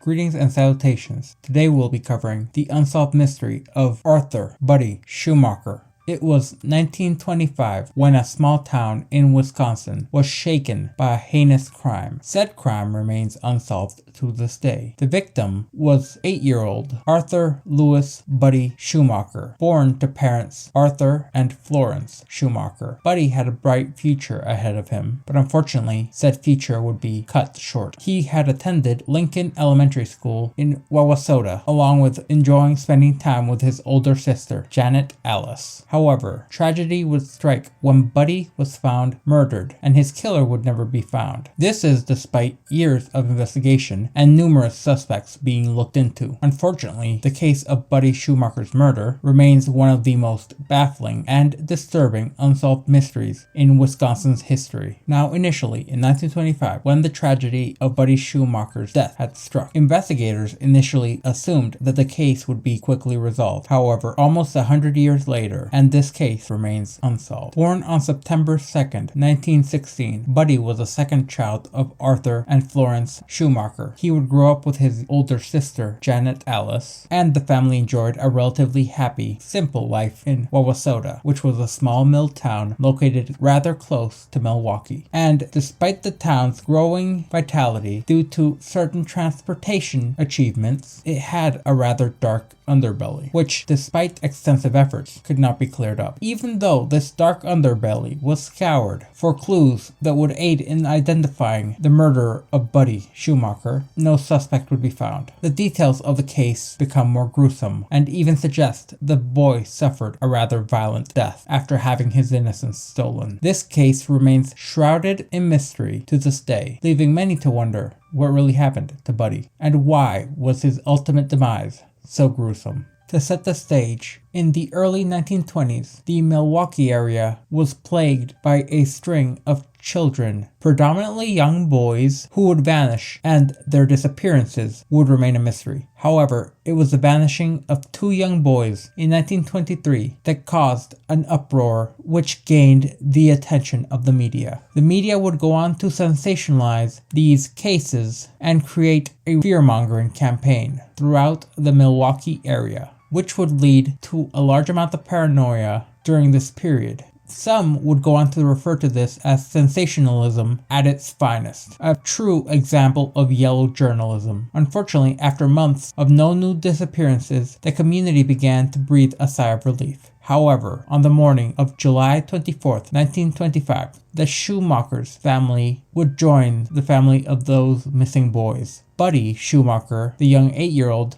Greetings and salutations. Today we'll be covering the unsolved mystery of Arthur Buddy Schumacher. It was 1925 when a small town in Wisconsin was shaken by a heinous crime. Said crime remains unsolved to this day. The victim was 8-year-old Arthur Louis Buddy Schumacher, born to parents Arthur and Florence Schumacher. Buddy had a bright future ahead of him, but unfortunately, said future would be cut short. He had attended Lincoln Elementary School in Wauwatosa, along with enjoying spending time with his older sister, Janet Alice. However, tragedy would strike when Buddy was found murdered, and his killer would never be found. This is despite years of investigation and numerous suspects being looked into. Unfortunately, the case of Buddy Schumacher's murder remains one of the most baffling and disturbing unsolved mysteries in Wisconsin's history. Now, initially, in 1925, when the tragedy of Buddy Schumacher's death had struck, investigators initially assumed that the case would be quickly resolved. However, almost 100 years later, and this case remains unsolved. Born on September 2nd, 1916, Buddy was the second child of Arthur and Florence Schumacher. He would grow up with his older sister, Janet Alice, and the family enjoyed a relatively happy, simple life in Wauwatosa, which was a small mill town located rather close to Milwaukee. And despite the town's growing vitality due to certain transportation achievements, it had a rather dark underbelly, which, despite extensive efforts, could not be cleared up. Even though this dark underbelly was scoured for clues that would aid in identifying the murderer of Buddy Schumacher, no suspect would be found. The details of the case become more gruesome and even suggest the boy suffered a rather violent death after having his innocence stolen. This case remains shrouded in mystery to this day, leaving many to wonder what really happened to Buddy and why was his ultimate demise so gruesome. To set the stage, in the early 1920s, the Milwaukee area was plagued by a string of children, predominantly young boys, who would vanish, and their disappearances would remain a mystery. However, it was the vanishing of 2 young boys in 1923 that caused an uproar which gained the attention of the media. The media would go on to sensationalize these cases and create a fear-mongering campaign throughout the Milwaukee area, which would lead to a large amount of paranoia during this period. Some would go on to refer to this as sensationalism at its finest, a true example of yellow journalism. Unfortunately, after months of no new disappearances, the community began to breathe a sigh of relief. However, on the morning of July 24th, 1925, the Schumacher's family would join the family of those missing boys. Buddy Schumacher, the young 8-year-old,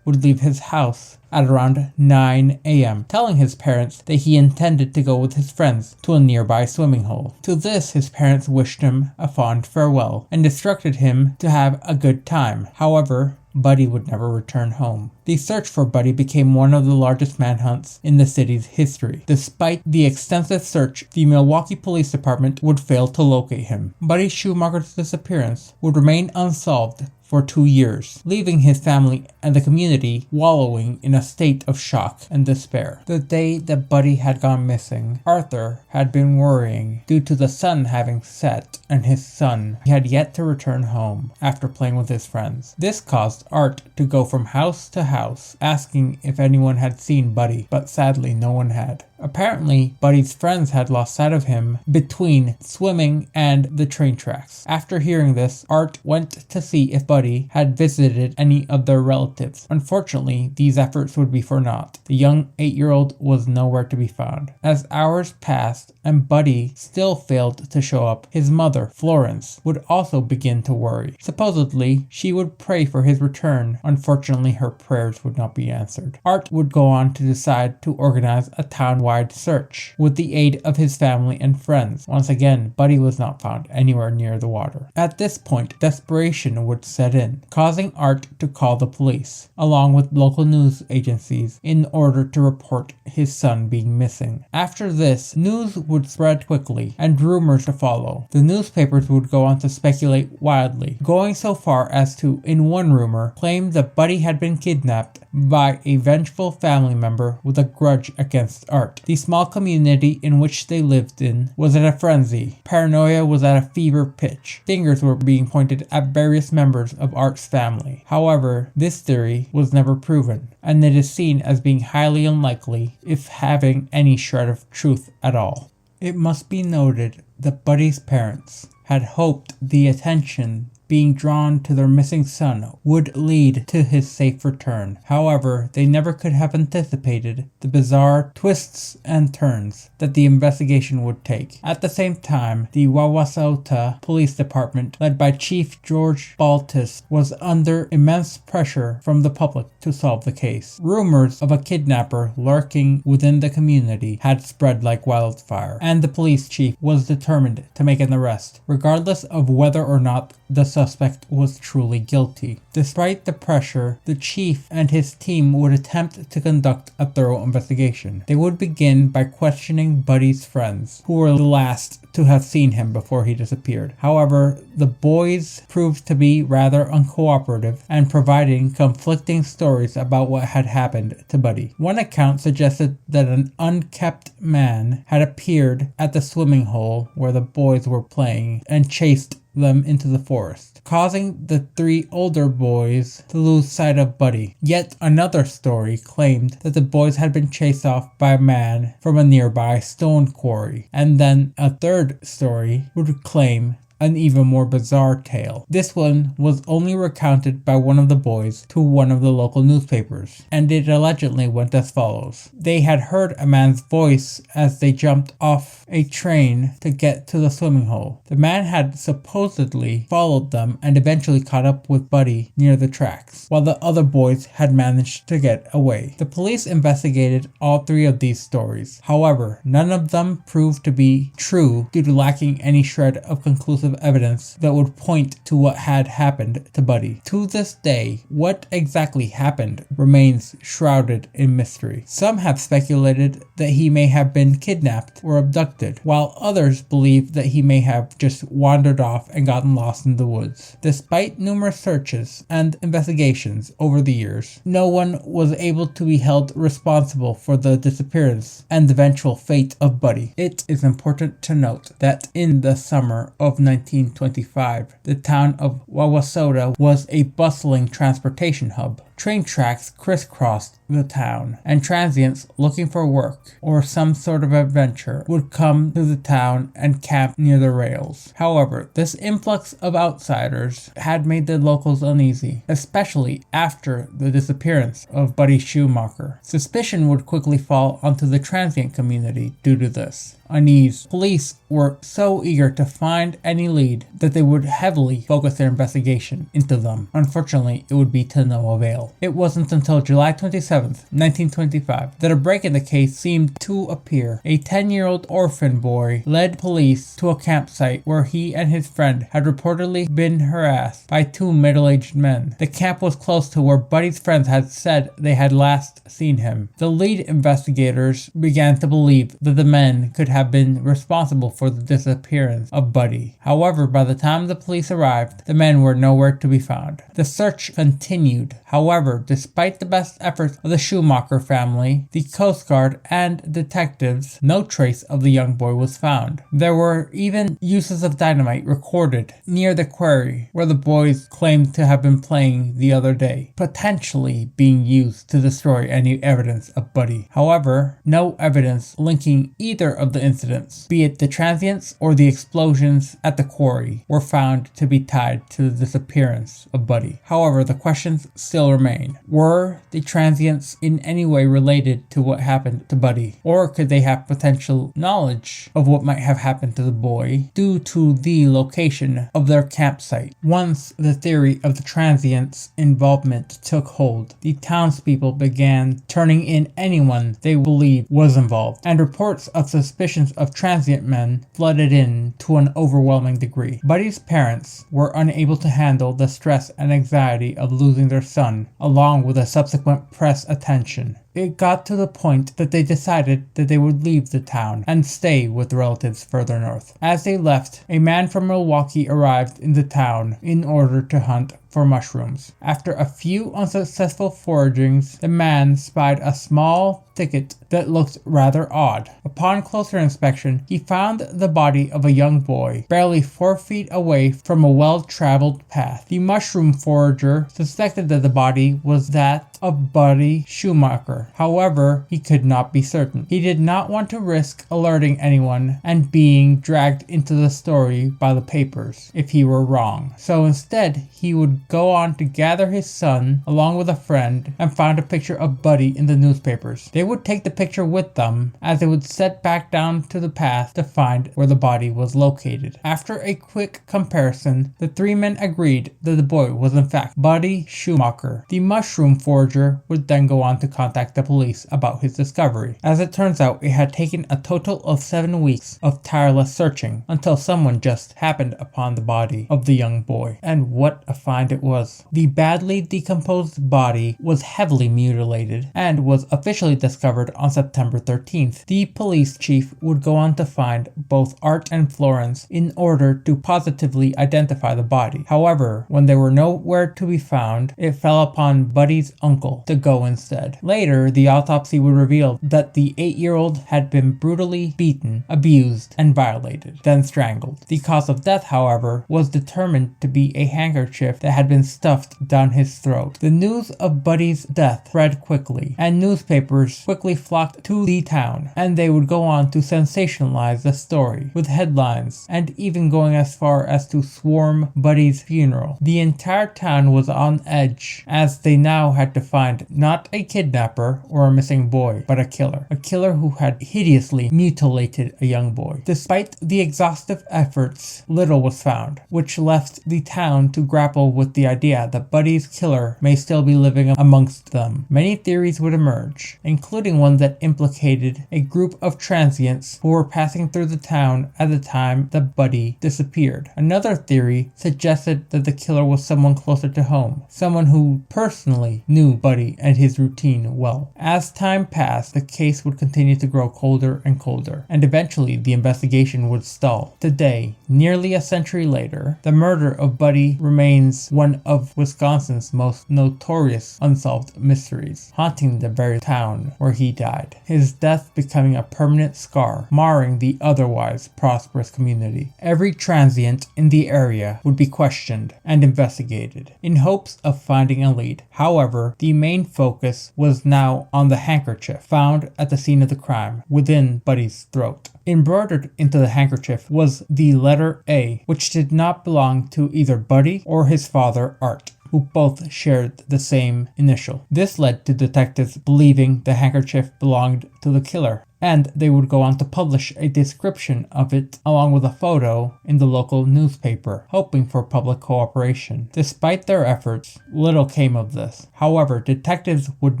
would leave his house at around 9 a.m., telling his parents that he intended to go with his friends to a nearby swimming hole. To this, his parents wished him a fond farewell and instructed him to have a good time. However, Buddy would never return home. The search for Buddy became one of the largest manhunts in the city's history. Despite the extensive search, the Milwaukee Police Department would fail to locate him. Buddy Schumacher's disappearance would remain unsolved for 2 years, leaving his family and the community wallowing in a state of shock and despair. The day that Buddy had gone missing, Arthur had been worrying due to the sun having set and his son had yet to return home after playing with his friends. This caused Art to go from house to house asking if anyone had seen Buddy, but sadly no one had. Apparently, Buddy's friends had lost sight of him between swimming and the train tracks. After hearing this, Art went to see if Buddy had visited any of their relatives. Unfortunately, these efforts would be for naught. The young 8-year-old was nowhere to be found. As hours passed and Buddy still failed to show up, his mother, Florence, would also begin to worry. Supposedly, she would pray for his return. Unfortunately, her prayers would not be answered. Art would go on to decide to organize a town-wide search with the aid of his family and friends. Once again, Buddy was not found anywhere near the water. At this point, desperation would set in, causing Art to call the police, along with local news agencies, in order to report his son being missing. After this, news would spread quickly, and rumors to follow. The newspapers would go on to speculate wildly, going so far as to, in one rumor, claim that Buddy had been kidnapped by a vengeful family member with a grudge against Art. short, the small community in which they lived in was at a frenzy. Paranoia was at a fever pitch. Fingers were being pointed at various members of Art's family. However, this theory was never proven, and it is seen as being highly unlikely, if having any shred of truth at all. It must be noted that Buddy's parents had hoped the attention being drawn to their missing son would lead to his safe return. However, they never could have anticipated the bizarre twists and turns that the investigation would take. At the same time, the Wauwatosa Police Department, led by Chief George Baltis, was under immense pressure from the public to solve the case. Rumors of a kidnapper lurking within the community had spread like wildfire, and the police chief was determined to make an arrest, regardless of whether or not the suspect was truly guilty. Despite the pressure, the chief and his team would attempt to conduct a thorough investigation. They would begin by questioning Buddy's friends, who were the last to have seen him before he disappeared. However, the boys proved to be rather uncooperative and providing conflicting stories about what had happened to Buddy. One account suggested that an unkempt man had appeared at the swimming hole where the boys were playing and chased them into the forest, causing the three older boys to lose sight of Buddy. Yet another story claimed that the boys had been chased off by a man from a nearby stone quarry, and then a third story would claim an even more bizarre tale. This one was only recounted by one of the boys to one of the local newspapers, and it allegedly went as follows. They had heard a man's voice as they jumped off a train to get to the swimming hole. The man had supposedly followed them and eventually caught up with Buddy near the tracks, while the other boys had managed to get away. The police investigated all three of these stories. However, none of them proved to be true due to lacking any shred of conclusive evidence that would point to what had happened to Buddy. To this day, what exactly happened remains shrouded in mystery. Some have speculated that he may have been kidnapped or abducted, while others believe that he may have just wandered off and gotten lost in the woods. Despite numerous searches and investigations over the years, no one was able to be held responsible for the disappearance and eventual fate of Buddy. It is important to note that in the summer of 1925, the town of Wauwatosa was a bustling transportation hub. Train tracks crisscrossed the town, and transients looking for work or some sort of adventure would come to the town and camp near the rails. However, this influx of outsiders had made the locals uneasy, especially after the disappearance of Buddy Schumacher. Suspicion would quickly fall onto the transient community due to this unease. Police were so eager to find any lead that they would heavily focus their investigation into them. Unfortunately, it would be to no avail. It wasn't until July 27th, 1925, that a break in the case seemed to appear. A 10-year-old orphan boy led police to a campsite where he and his friend had reportedly been harassed by two middle-aged men. The camp was close to where Buddy's friends had said they had last seen him. The lead investigators began to believe that the men could have been responsible for the disappearance of Buddy. However, by the time the police arrived, the men were nowhere to be found. The search continued. However, despite the best efforts of the Schumacher family, the Coast Guard, and detectives, no trace of the young boy was found. There were even uses of dynamite recorded near the quarry where the boys claimed to have been playing the other day, potentially being used to destroy any evidence of Buddy. However, no evidence linking either of the incidents, be it the transients or the explosions at the quarry, were found to be tied to the disappearance of Buddy. However, the questions still remain. Were the transients in any way related to what happened to Buddy? Or could they have potential knowledge of what might have happened to the boy due to the location of their campsite? Once the theory of the transients' involvement took hold, the townspeople began turning in anyone they believed was involved, and reports of suspicions of transient men flooded in to an overwhelming degree. Buddy's parents were unable to handle the stress and anxiety of losing their son, along with the subsequent press attention. It got to the point that they decided that they would leave the town and stay with relatives further north. As they left, a man from Milwaukee arrived in the town in order to hunt for mushrooms. After a few unsuccessful foragings, the man spied a small thicket that looked rather odd. Upon closer inspection, he found the body of a young boy, barely 4 feet away from a well-traveled path. The mushroom forager suspected that the body was that of Buddy Schumacher. However, he could not be certain. He did not want to risk alerting anyone and being dragged into the story by the papers if he were wrong. So instead, he would go on to gather his son along with a friend and found a picture of Buddy in the newspapers. They would take the picture with them as they would set back down to the path to find where the body was located. After a quick comparison, the 3 men agreed that the boy was in fact Buddy Schumacher. The mushroom forager would then go on to contact the police about his discovery. As it turns out, it had taken a total of 7 weeks of tireless searching until someone just happened upon the body of the young boy. And what a find it was. The badly decomposed body was heavily mutilated and was officially discovered on September 13th. The police chief would go on to find both Art and Florence in order to positively identify the body. However, when they were nowhere to be found, it fell upon Buddy's uncle to go instead. Later, the autopsy would reveal that the 8-year-old had been brutally beaten, abused, and violated, then strangled. The cause of death, however, was determined to be a handkerchief that had been stuffed down his throat. The news of Buddy's death spread quickly, and newspapers quickly flocked to the town, and they would go on to sensationalize the story with headlines and even going as far as to swarm Buddy's funeral. The entire town was on edge as they now had to find not a kidnapper or a missing boy, but a killer who had hideously mutilated a young boy. Despite the exhaustive efforts, little was found, which left the town to grapple with the idea that Buddy's killer may still be living amongst them. Many theories would emerge, including one that implicated a group of transients who were passing through the town at the time that Buddy disappeared. Another theory suggested that the killer was someone closer to home, someone who personally knew Buddy and his routine well. As time passed, the case would continue to grow colder and colder, and eventually the investigation would stall. Today, nearly a century later, the murder of Buddy remains one of Wisconsin's most notorious unsolved mysteries, haunting the very town where he died, his death becoming a permanent scar, marring the otherwise prosperous community. Every transient in the area would be questioned and investigated, in hopes of finding a lead. However, the main focus was now on the handkerchief found at the scene of the crime, within Buddy's throat. Embroidered into the handkerchief was the letter A, which did not belong to either Buddy or his father Art, who both shared the same initial. This led to detectives believing the handkerchief belonged to the killer, and they would go on to publish a description of it along with a photo in the local newspaper, hoping for public cooperation. Despite their efforts, little came of this. However, detectives would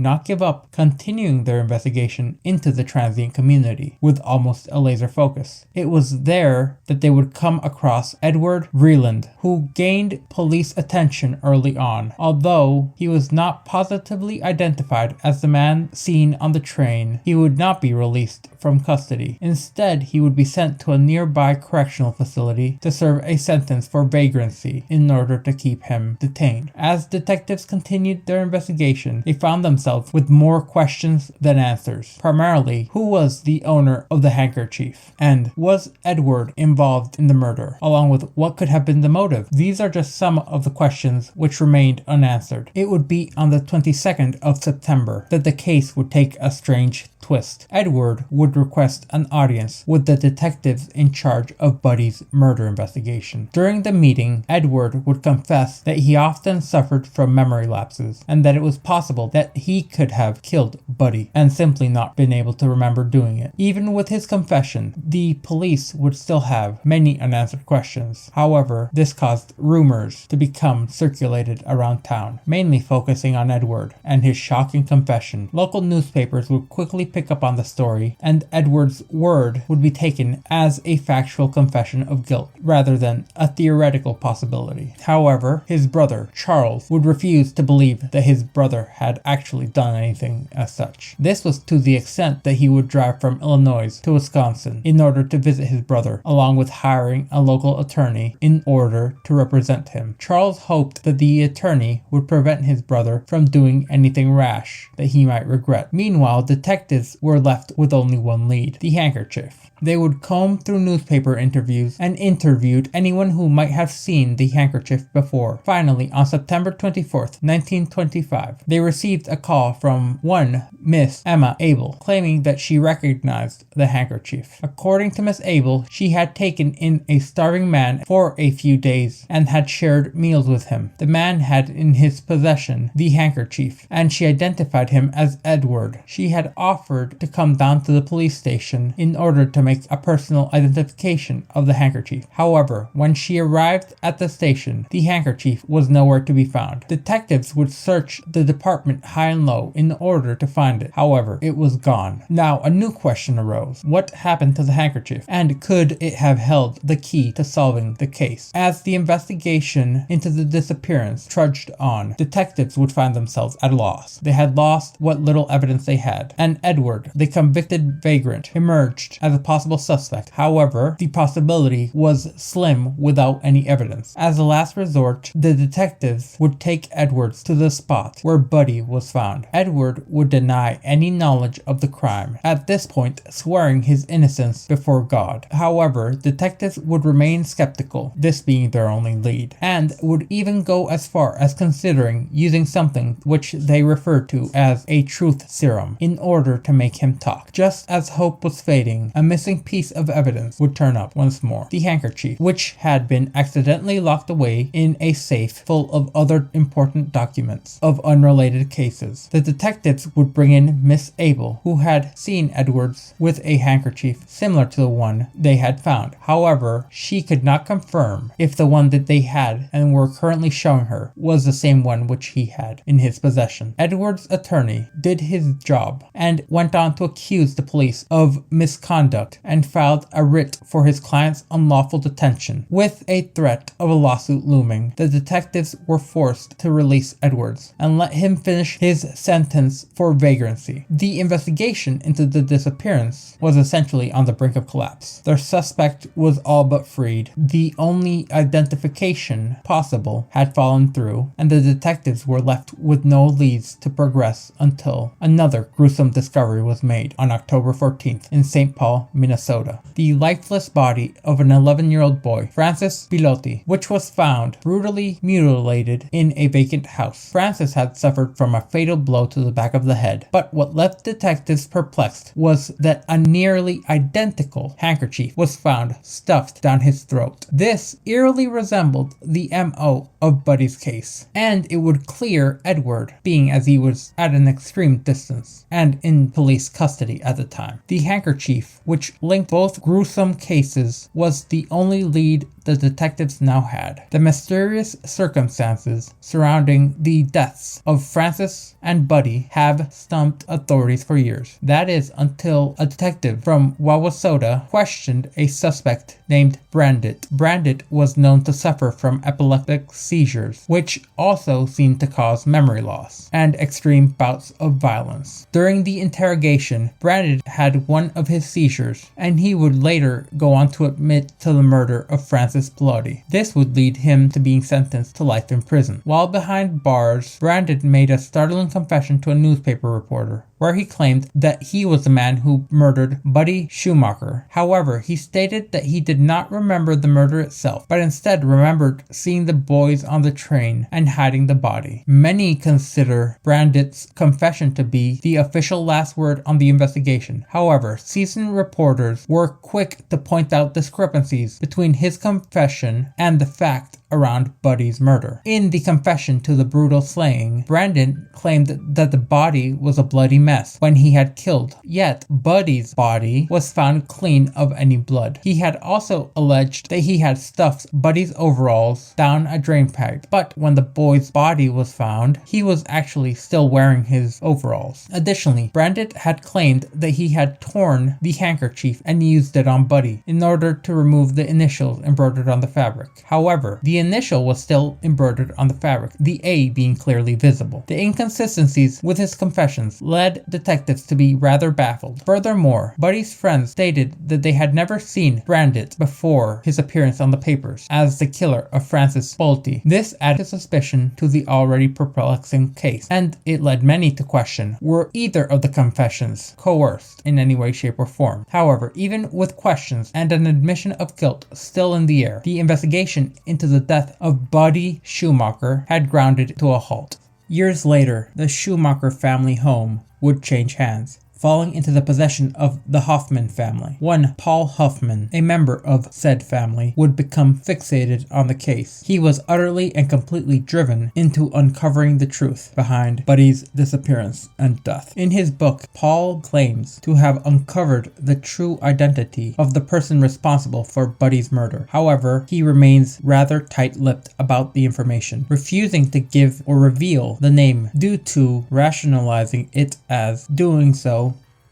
not give up, continuing their investigation into the transient community with almost a laser focus. It was there that they would come across Edward Vreeland, who gained police attention early on. Although he was not positively identified as the man seen on the train, he would not be released from custody. Instead, he would be sent to a nearby correctional facility to serve a sentence for vagrancy in order to keep him detained. As detectives continued their investigation, they found themselves with more questions than answers. Primarily, who was the owner of the handkerchief? And was Edward involved in the murder? Along with what could have been the motive? These are just some of the questions which remained unanswered. It would be on the 22nd of September that the case would take a strange twist. Edward would request an audience with the detectives in charge of Buddy's murder investigation. During the meeting, Edward would confess that he often suffered from memory lapses and that it was possible that he could have killed Buddy and simply not been able to remember doing it. Even with his confession, the police would still have many unanswered questions. However, this caused rumors to become circulated around town, mainly focusing on Edward and his shocking confession. Local newspapers would quickly pick up on the story attorney, and Edward's word would be taken as a factual confession of guilt rather than a theoretical possibility. However, his brother, Charles, would refuse to believe that his brother had actually done anything as such. This was to the extent that he would drive from Illinois to Wisconsin in order to visit his brother, along with hiring a local attorney in order to represent him. Charles hoped that the attorney would prevent his brother from doing anything rash that he might regret. Meanwhile, detectives were left with only one lead: the handkerchief. They would comb through newspaper interviews and interviewed anyone who might have seen the handkerchief before. Finally, on September 24th, 1925, they received a call from one Miss Emma Abel, claiming that she recognized the handkerchief. According to Miss Abel, she had taken in a starving man for a few days and had shared meals with him. The man had in his possession the handkerchief, and she identified him as Edward. She had offered to come down to the police station in order to make a personal identification of the handkerchief. However, when she arrived at the station, the handkerchief was nowhere to be found. Detectives would search the department high and low in order to find it. However, it was gone. Now, a new question arose. What happened to the handkerchief? And could it have held the key to solving the case? As the investigation into the disappearance trudged on, detectives would find themselves at a loss. They had lost what little evidence they had, and Edward, the convicted vagrant, emerged as a possible suspect. However, the possibility was slim without any evidence. As a last resort, the detectives would take Edwards to the spot where Buddy was found. Edward would deny any knowledge of the crime, at this point swearing his innocence before God. However, detectives would remain skeptical, this being their only lead, and would even go as far as considering using something which they referred to as a truth serum in order to make him talk. Just as hope was fading, a missing piece of evidence would turn up once more: the handkerchief, which had been accidentally locked away in a safe full of other important documents of unrelated cases. The detectives would bring in Miss Abel, who had seen Edwards with a handkerchief similar to the one they had found. However, she could not confirm if the one that they had and were currently showing her was the same one which he had in his possession. Edward's attorney did his job and went on to accuse the police of misconduct and filed a writ for his client's unlawful detention. With a threat of a lawsuit looming, the detectives were forced to release Edwards and let him finish his sentence for vagrancy. The investigation into the disappearance was essentially on the brink of collapse. Their suspect was all but freed. The only identification possible had fallen through, and the detectives were left with no leads to progress until another gruesome discovery was made on October 14th in St. Paul, Minnesota. The lifeless body of an 11-year-old boy, Francis Bilotti, which was found brutally mutilated in a vacant house. Francis had suffered from a fatal blow to the back of the head, but what left detectives perplexed was that a nearly identical handkerchief was found stuffed down his throat. This eerily resembled the MO of Buddy's case, and it would clear Edward, being as he was at an extreme distance and in police custody at the time. The handkerchief, which linked both gruesome cases, was the only lead the detectives now had. The mysterious circumstances surrounding the deaths of Francis and Buddy have stumped authorities for years. That is, until a detective from Wauwatosa questioned a suspect named Brandit. Brandit was known to suffer from epileptic seizures, which also seemed to cause memory loss and extreme bouts of violence. During the interrogation, Brandit had one of his seizures, and he would later go on to admit to the murder of Francis Bilotti. This would lead him to being sentenced to life in prison. While behind bars, Brandit made a startling confession to a newspaper reporter, where he claimed that he was the man who murdered Buddy Schumacher. However, he stated that he did not remember the murder itself, but instead remembered seeing the boys on the train and hiding the body. Many consider Brandit's confession to be the official last word on the investigation. However, seasoned reporters were quick to point out discrepancies between his confession and the fact around Buddy's murder. In the confession to the brutal slaying, Brandon claimed that the body was a bloody mess when he had killed, yet Buddy's body was found clean of any blood. He had also alleged that he had stuffed Buddy's overalls down a drain pipe, but when the boy's body was found, he was actually still wearing his overalls. Additionally, Brandon had claimed that he had torn the handkerchief and used it on Buddy in order to remove the initials embroidered on the fabric. However, the initial was still embroidered on the fabric, the A being clearly visible. The inconsistencies with his confessions led detectives to be rather baffled. Furthermore, Buddy's friends stated that they had never seen Brandon before his appearance on the papers as the killer of Francis Bolte. This added suspicion to the already perplexing case, and it led many to question, were either of the confessions coerced in any way, shape, or form? However, even with questions and an admission of guilt still in the air, the investigation into the death of Buddy Schumacher had grounded to a halt. Years later, the Schumacher family home would change hands, falling into the possession of the Hoffman family. One Paul Huffman, a member of said family, would become fixated on the case. He was utterly and completely driven into uncovering the truth behind Buddy's disappearance and death. In his book, Paul claims to have uncovered the true identity of the person responsible for Buddy's murder. However, he remains rather tight-lipped about the information, refusing to give or reveal the name due to rationalizing it as doing so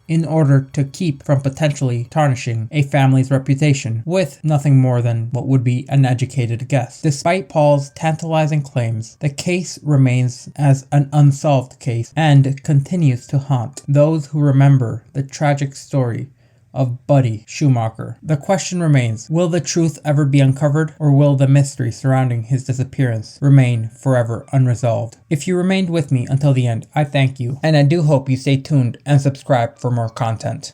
in order to keep from potentially tarnishing a family's reputation with nothing more than what would be an educated guess. Despite Paul's tantalizing claims, the case remains as an unsolved case and continues to haunt those who remember the tragic story of Buddy Schumacher. The question remains, will the truth ever be uncovered, or will the mystery surrounding his disappearance remain forever unresolved? If you remained with me until the end, I thank you, and I do hope you stay tuned and subscribe for more content.